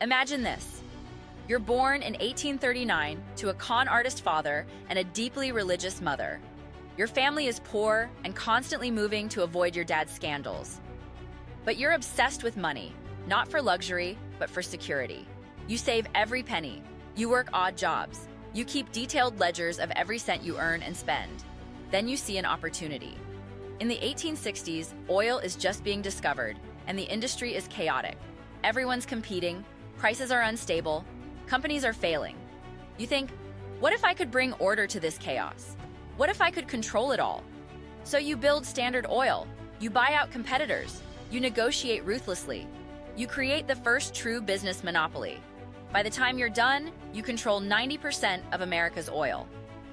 Imagine this. You're born in 1839 to a con artist father and a deeply religious mother. Your family is poor and constantly moving to avoid your dad's scandals. But you're obsessed with money, not for luxury, but for security. You save every penny. You work odd jobs. You keep detailed ledgers of every cent you earn and spend. Then you see an opportunity. In the 1860s, oil is just being discovered, and the industry is chaotic. Everyone's competing, prices are unstable, companies are failing. You think, what if I could bring order to this chaos? What if I could control it all? So you build Standard Oil, you buy out competitors, you negotiate ruthlessly, you create the first true business monopoly. By the time you're done, you control 90% of America's oil.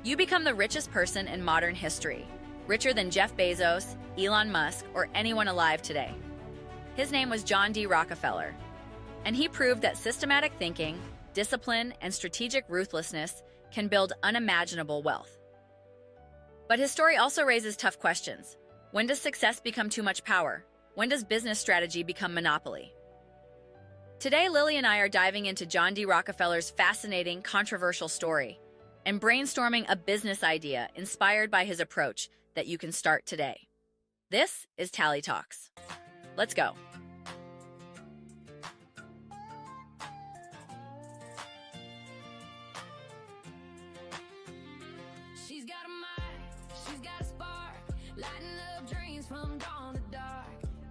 You become the richest person in modern history, richer than Jeff Bezos, Elon Musk, or anyone alive today. His name was John D. Rockefeller, and he proved that systematic thinking, discipline, and strategic ruthlessness can build unimaginable wealth. But his story also raises tough questions. When does success become too much power? When does business strategy become monopoly? Today, Lily and I are diving into John D. Rockefeller's fascinating, controversial story and brainstorming a business idea inspired by his approach that you can start today. This is Tallie Talks. Let's go. She's got a mind, she's got a spark, lighting up dreams from dawn to dark.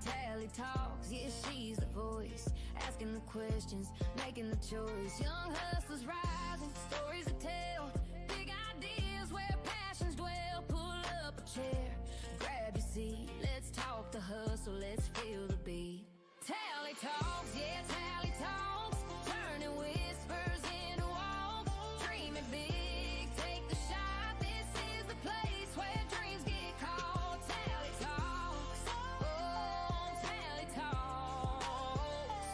Tallie Talks, yeah, she's the voice, asking the questions, making the choice. Young hustlers rising, stories to tell, big ideas where passions dwell. Pull up a chair, grab your seat, let's talk the hustle, let's feel the beat. Tallie Talks, yeah, Tallie Talks, turning whispers into walks, dreaming big, take the shot. This is the place where dreams get called. Tallie Talks, oh, Tallie Talks,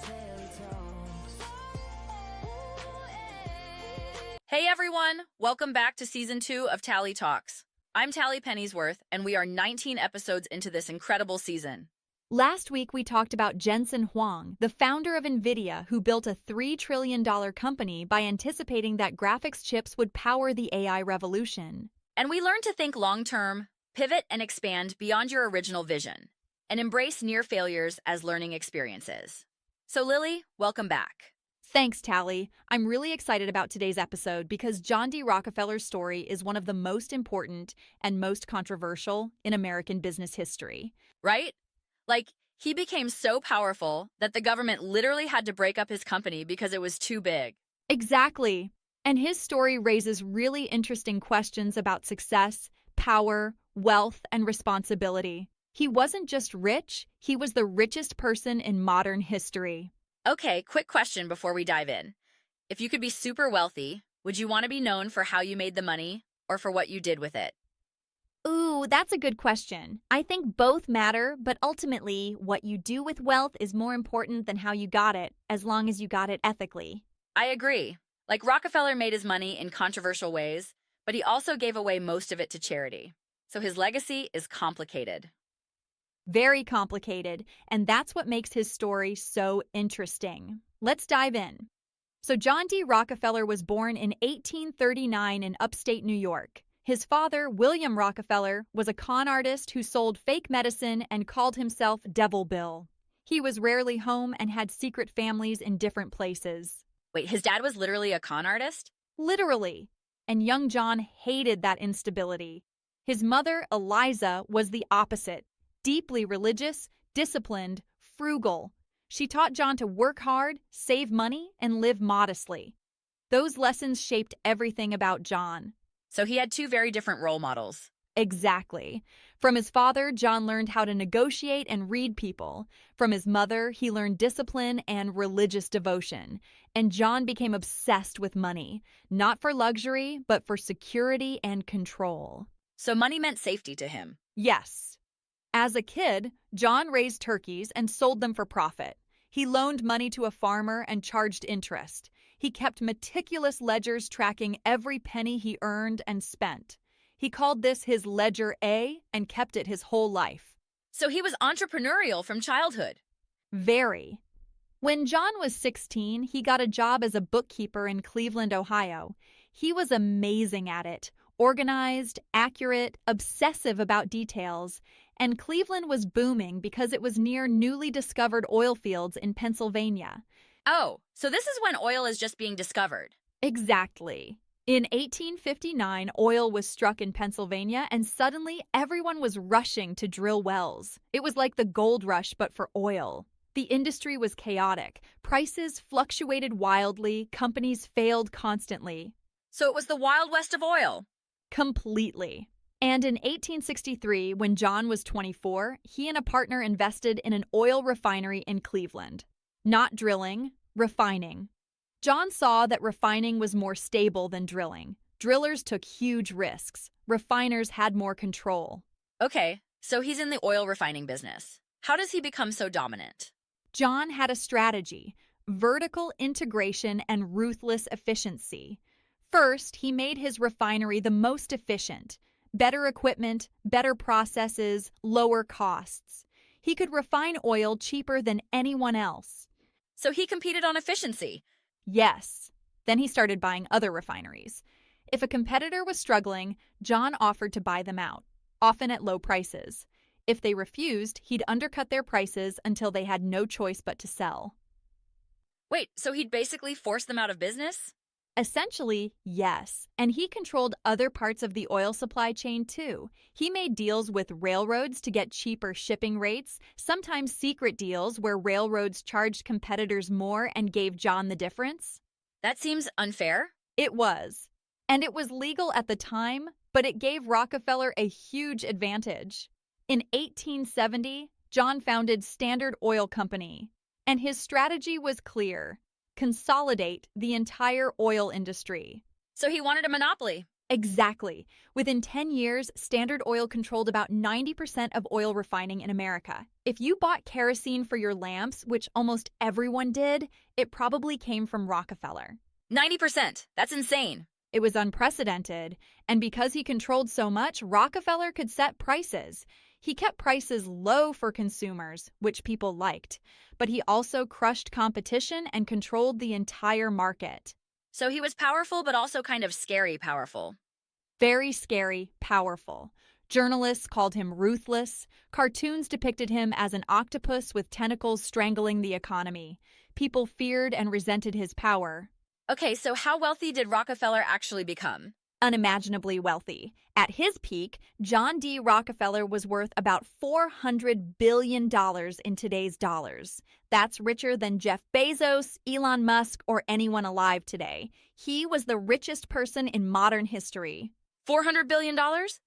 Tallie Talks, ooh, yeah. Hey everyone, welcome back to Season 2 of Tallie Talks. I'm Tallie Pennysworth, and we are 19 episodes into this incredible season. Last week, we talked about Jensen Huang, the founder of NVIDIA, who built a $3 trillion company by anticipating that graphics chips would power the AI revolution. And we learned to think long-term, pivot and expand beyond your original vision, and embrace near failures as learning experiences. So Lily, welcome back. Thanks, Tallie. I'm really excited about today's episode because John D. Rockefeller's story is one of the most important and most controversial in American business history. Right? Like, he became so powerful that the government literally had to break up his company because it was too big. Exactly. And his story raises really interesting questions about success, power, wealth, and responsibility. He wasn't just rich, he was the richest person in modern history. Okay, quick question before we dive in. If you could be super wealthy, would you want to be known for how you made the money or for what you did with it? Ooh, that's a good question. I think both matter, but ultimately, what you do with wealth is more important than how you got it, as long as you got it ethically. I agree. Like Rockefeller made his money in controversial ways, but he also gave away most of it to charity. So his legacy is complicated. Very complicated, and that's what makes his story so interesting. Let's dive in. So John D. Rockefeller was born in 1839 in upstate New York. His father, William Rockefeller, was a con artist who sold fake medicine and called himself Devil Bill. He was rarely home and had secret families in different places. Wait, his dad was literally a con artist? Literally. And young John hated that instability. His mother, Eliza, was the opposite. Deeply religious, disciplined, frugal. She taught John to work hard, save money, and live modestly. Those lessons shaped everything about John. So he had two very different role models. Exactly. From his father, John learned how to negotiate and read people. From his mother, he learned discipline and religious devotion. And John became obsessed with money, not for luxury, but for security and control. So money meant safety to him. Yes. As a kid, John raised turkeys and sold them for profit. He loaned money to a farmer and charged interest. He kept meticulous ledgers tracking every penny he earned and spent. He called this his Ledger A and kept it his whole life. So he was entrepreneurial from childhood. Very. When John was 16, he got a job as a bookkeeper in Cleveland, Ohio. He was amazing at it, organized, accurate, obsessive about details, and Cleveland was booming because it was near newly discovered oil fields in Pennsylvania. Oh, so this is when oil is just being discovered. Exactly. In 1859, oil was struck in Pennsylvania, and suddenly everyone was rushing to drill wells. It was like the gold rush, but for oil. The industry was chaotic. Prices fluctuated wildly. Companies failed constantly. So it was the Wild West of oil. Completely. And in 1863, when John was 24, he and a partner invested in an oil refinery in Cleveland. Not drilling, refining. John saw that refining was more stable than drilling. Drillers took huge risks. Refiners had more control. Okay, so he's in the oil refining business. How does he become so dominant? John had a strategy: vertical integration and ruthless efficiency. First, he made his refinery the most efficient. Better equipment, better processes, lower costs. He could refine oil cheaper than anyone else. So he competed on efficiency. Yes. Then he started buying other refineries. If a competitor was struggling, John offered to buy them out, often at low prices. If they refused, he'd undercut their prices until they had no choice but to sell. Wait, so he'd basically force them out of business? Essentially, yes. And he controlled other parts of the oil supply chain too. He made deals with railroads to get cheaper shipping rates, sometimes secret deals where railroads charged competitors more and gave John the difference. That seems unfair. It was. And it was legal at the time, but it gave Rockefeller a huge advantage. In 1870, John founded Standard Oil Company, and his strategy was clear: consolidate the entire oil industry. So he wanted a monopoly. Exactly. Within 10 years, Standard Oil controlled about 90% of oil refining in America. If you bought kerosene for your lamps, which almost everyone did, it probably came from Rockefeller. 90%. That's insane. It was unprecedented, and because he controlled so much, Rockefeller could set prices. He kept prices low for consumers, which people liked, but he also crushed competition and controlled the entire market. So he was powerful, but also kind of scary powerful. Very scary, powerful. Journalists called him ruthless. Cartoons depicted him as an octopus with tentacles strangling the economy. People feared and resented his power. Okay, so how wealthy did Rockefeller actually become? Unimaginably wealthy. At his peak, John D. Rockefeller was worth about $400 billion in today's dollars. That's richer than Jeff Bezos, Elon Musk, or anyone alive today. He was the richest person in modern history. $400 billion?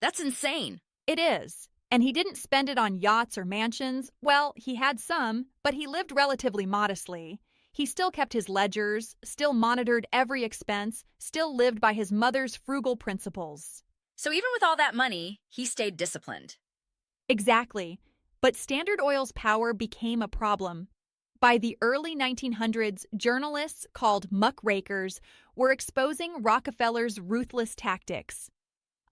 That's insane. It is. And he didn't spend it on yachts or mansions. Well, he had some, but he lived relatively modestly. He still kept his ledgers, still monitored every expense, still lived by his mother's frugal principles. So even with all that money, he stayed disciplined. Exactly. But Standard Oil's power became a problem. By the early 1900s, journalists called muckrakers were exposing Rockefeller's ruthless tactics.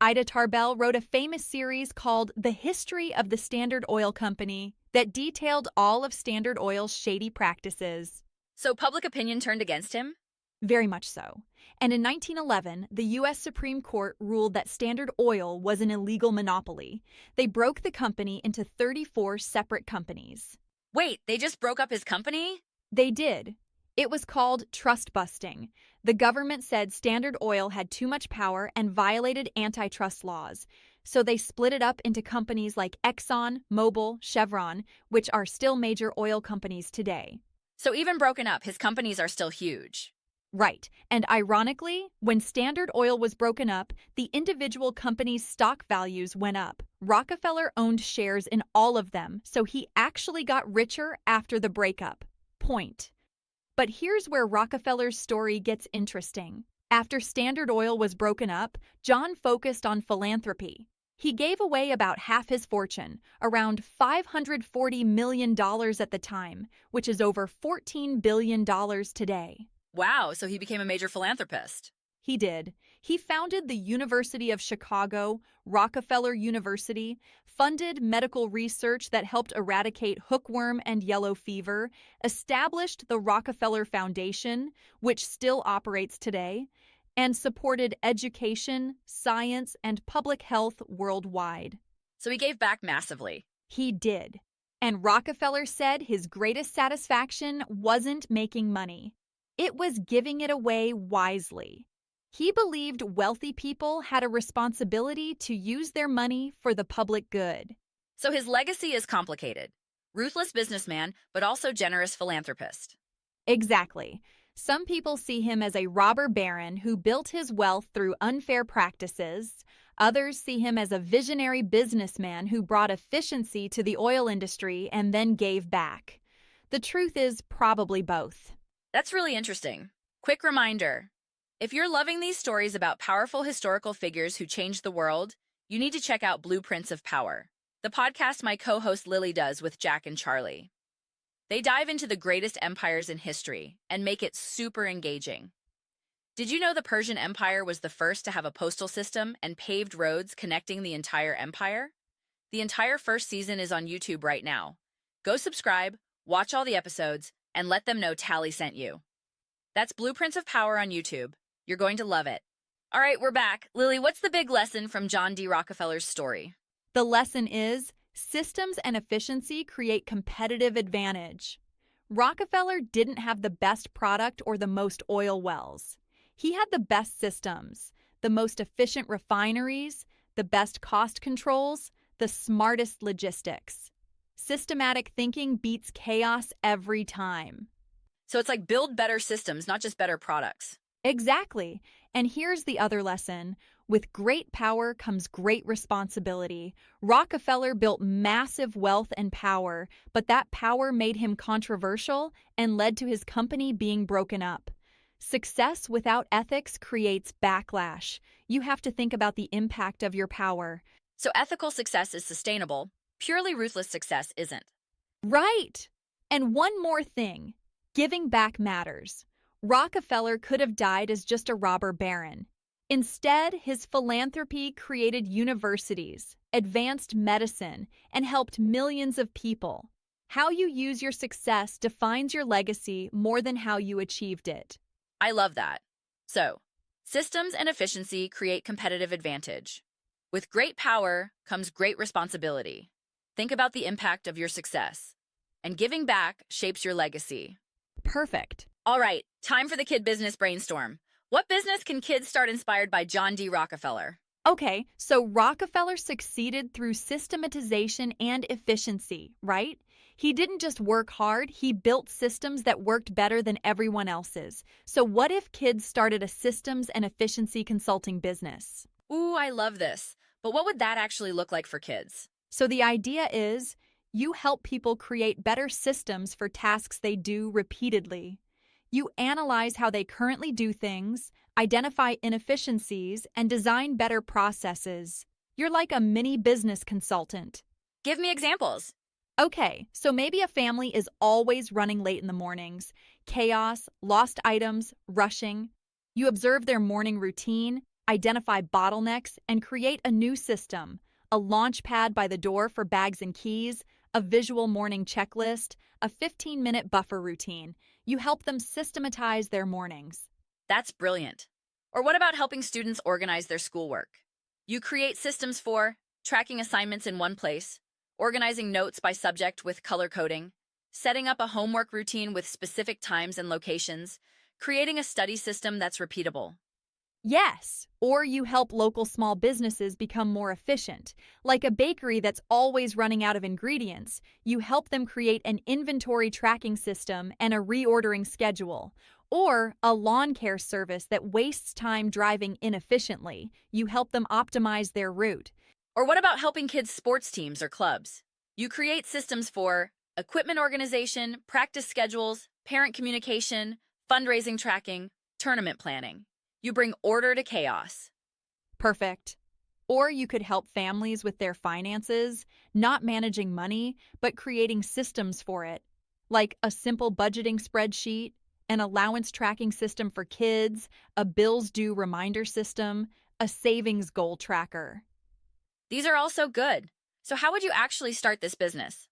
Ida Tarbell wrote a famous series called The History of the Standard Oil Company that detailed all of Standard Oil's shady practices. So public opinion turned against him? Very much so. And in 1911, the U.S. Supreme Court ruled that Standard Oil was an illegal monopoly. They broke the company into 34 separate companies. Wait, they just broke up his company? They did. It was called trust busting. The government said Standard Oil had too much power and violated antitrust laws. So they split it up into companies like Exxon, Mobil, Chevron, which are still major oil companies today. So even broken up, his companies are still huge. Right. And ironically, when Standard Oil was broken up, the individual companies' stock values went up. Rockefeller owned shares in all of them, so he actually got richer after the breakup. Point. But here's where Rockefeller's story gets interesting. After Standard Oil was broken up, John focused on philanthropy. He gave away about half his fortune, around $540 million at the time, which is over $14 billion today. Wow, so he became a major philanthropist. He did. He founded the University of Chicago, Rockefeller University, funded medical research that helped eradicate hookworm and yellow fever, established the Rockefeller Foundation, which still operates today, and supported education, science, and public health worldwide. So he gave back massively. He did. And Rockefeller said his greatest satisfaction wasn't making money. It was giving it away wisely. He believed wealthy people had a responsibility to use their money for the public good. So his legacy is complicated. Ruthless businessman, but also generous philanthropist. Exactly. Some people see him as a robber baron who built his wealth through unfair practices. Others see him as a visionary businessman who brought efficiency to the oil industry and then gave back. The truth is probably both. That's really interesting. Quick reminder. If you're loving these stories about powerful historical figures who changed the world, you need to check out Blueprints of Power, the podcast my co-host Lily does with Jack and Charlie. They dive into the greatest empires in history and make it super engaging. Did you know the Persian Empire was the first to have a postal system and paved roads connecting the entire empire? The entire first season is on YouTube right now. Go subscribe, watch all the episodes, and let them know Tallie sent you. That's Blueprints of Power on YouTube. You're going to love it. All right, we're back. Lily, what's the big lesson from John D. Rockefeller's story? The lesson is systems and efficiency create competitive advantage. Rockefeller didn't have the best product or the most oil wells. He had the best systems, the most efficient refineries, the best cost controls, the smartest logistics. Systematic thinking beats chaos every time. So it's like build better systems, not just better products. Exactly. And here's the other lesson. With great power comes great responsibility. Rockefeller built massive wealth and power, but that power made him controversial and led to his company being broken up. Success without ethics creates backlash. You have to think about the impact of your power. So ethical success is sustainable. Purely ruthless success isn't. Right. And one more thing. Giving back matters. Rockefeller could have died as just a robber baron. Instead, his philanthropy created universities, advanced medicine, and helped millions of people. How you use your success defines your legacy more than how you achieved it. I love that. So, systems and efficiency create competitive advantage. With great power comes great responsibility. Think about the impact of your success. And giving back shapes your legacy. Perfect. All right, time for the kid business brainstorm. What business can kids start inspired by John D. Rockefeller? Okay, so Rockefeller succeeded through systematization and efficiency, right? He didn't just work hard, he built systems that worked better than everyone else's. So what if kids started a systems and efficiency consulting business? Ooh, I love this. But what would that actually look like for kids? So the idea is you help people create better systems for tasks they do repeatedly. You analyze how they currently do things, identify inefficiencies, and design better processes. You're like a mini business consultant. Give me examples. Okay, so maybe a family is always running late in the mornings. Chaos, lost items, rushing. You observe their morning routine, identify bottlenecks, and create a new system. A launch pad by the door for bags and keys, a visual morning checklist, a 15-minute buffer routine. You help them systematize their mornings. That's brilliant. Or what about helping students organize their schoolwork? You create systems for tracking assignments in one place, organizing notes by subject with color coding, setting up a homework routine with specific times and locations, creating a study system that's repeatable. Yes, or you help local small businesses become more efficient. Like a bakery that's always running out of ingredients, you help them create an inventory tracking system and a reordering schedule. Or a lawn care service that wastes time driving inefficiently, you help them optimize their route. Or what about helping kids' sports teams or clubs? You create systems for equipment organization, practice schedules, parent communication, fundraising tracking, tournament planning. You bring order to chaos. Perfect. Or you could help families with their finances, not managing money, but creating systems for it, like a simple budgeting spreadsheet, an allowance tracking system for kids, a bills due reminder system, a savings goal tracker. These are all so good. So how would you actually start this business?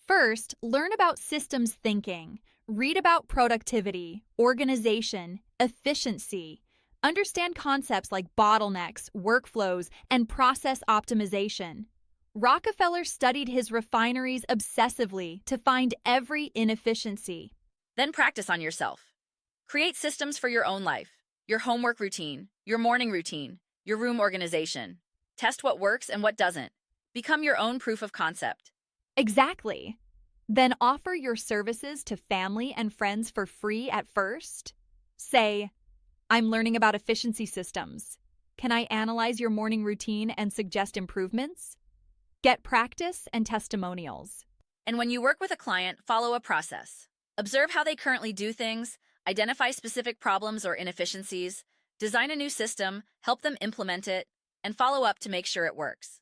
First, learn about systems thinking. Read about productivity, organization, efficiency. Understand concepts like bottlenecks, workflows, and process optimization. Rockefeller studied his refineries obsessively to find every inefficiency. Then practice on yourself. Create systems for your own life, your homework routine, your morning routine, your room organization. Test what works and what doesn't. Become your own proof of concept. Exactly. Then offer your services to family and friends for free at first. Say, I'm learning about efficiency systems. Can I analyze your morning routine and suggest improvements? Get practice and testimonials. And when you work with a client, follow a process. Observe how they currently do things, identify specific problems or inefficiencies, design a new system, help them implement it, and follow up to make sure it works.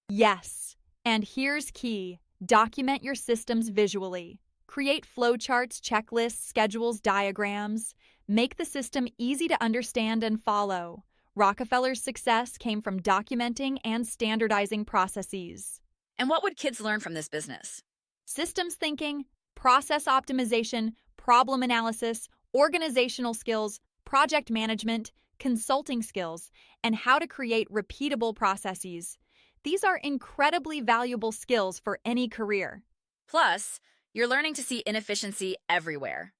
Yes, and here's key. Document your systems visually. Create flowcharts, checklists, schedules, diagrams. Make the system easy to understand and follow. Rockefeller's success came from documenting and standardizing processes. And what would kids learn from this business? Systems thinking, process optimization, problem analysis, organizational skills, project management, consulting skills, and how to create repeatable processes. These are incredibly valuable skills for any career. Plus, you're learning to see inefficiency everywhere.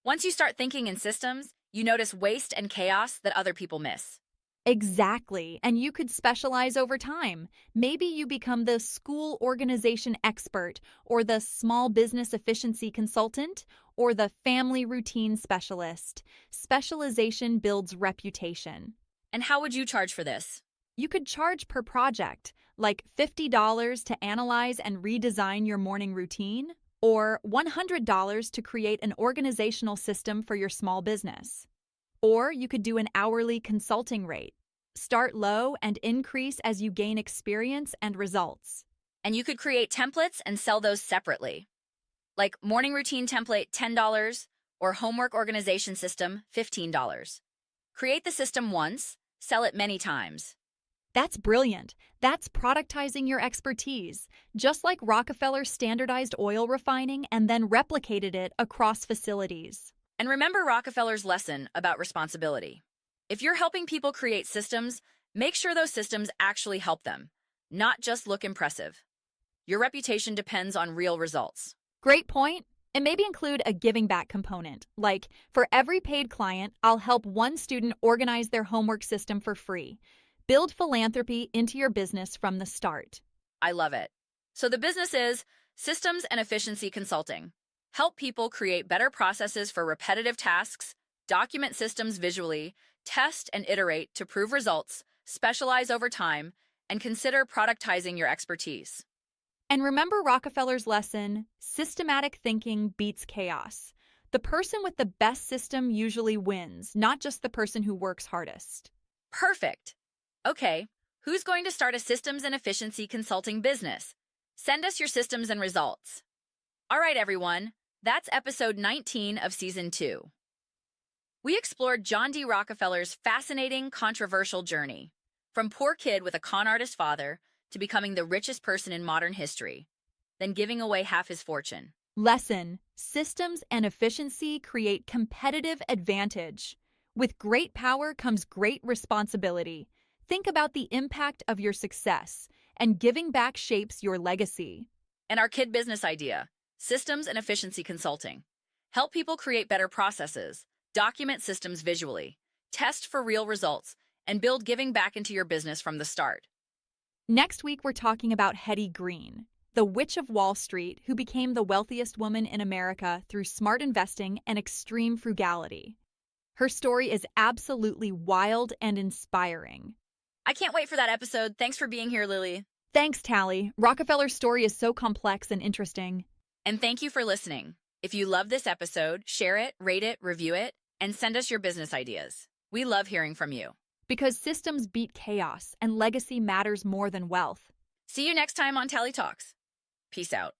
Once you start thinking in systems, you notice waste and chaos that other people miss. Exactly, and you could specialize over time. Maybe you become the school organization expert, or the small business efficiency consultant, or the family routine specialist. Specialization builds reputation. And how would you charge for this? You could charge per project, like $50 to analyze and redesign your morning routine, or $100 to create an organizational system for your small business. Or you could do an hourly consulting rate. Start low and increase as you gain experience and results. And you could create templates and sell those separately. Like morning routine template, $10, or homework organization system, $15. Create the system once, sell it many times. That's brilliant. That's productizing your expertise, just like Rockefeller standardized oil refining and then replicated it across facilities. And remember Rockefeller's lesson about responsibility. If you're helping people create systems, make sure those systems actually help them, not just look impressive. Your reputation depends on real results. Great point. And maybe include a giving back component, like for every paid client, I'll help one student organize their homework system for free. Build philanthropy into your business from the start. I love it. So the business is Systems and Efficiency Consulting. Help people create better processes for repetitive tasks, document systems visually, test and iterate to prove results, specialize over time, and consider productizing your expertise. And remember Rockefeller's lesson, systematic thinking beats chaos. The person with the best system usually wins, not just the person who works hardest. Perfect. Okay, who's going to start a systems and efficiency consulting business? Send us your systems and results. All right, everyone, that's episode 19 of season 2. We explored John D. Rockefeller's fascinating, controversial journey, from poor kid with a con artist father to becoming the richest person in modern history, then giving away half his fortune. Lesson: systems and efficiency create competitive advantage. With great power comes great responsibility. Think about the impact of your success, and giving back shapes your legacy. And our kid business idea, Systems and Efficiency Consulting. Help people create better processes, document systems visually, test for real results, and build giving back into your business from the start. Next week, we're talking about Hetty Green, the witch of Wall Street who became the wealthiest woman in America through smart investing and extreme frugality. Her story is absolutely wild and inspiring. I can't wait for that episode. Thanks for being here, Lily. Thanks, Tallie. Rockefeller's story is so complex and interesting. And thank you for listening. If you love this episode, share it, rate it, review it, and send us your business ideas. We love hearing from you. Because systems beat chaos and legacy matters more than wealth. See you next time on Tallie Talks. Peace out.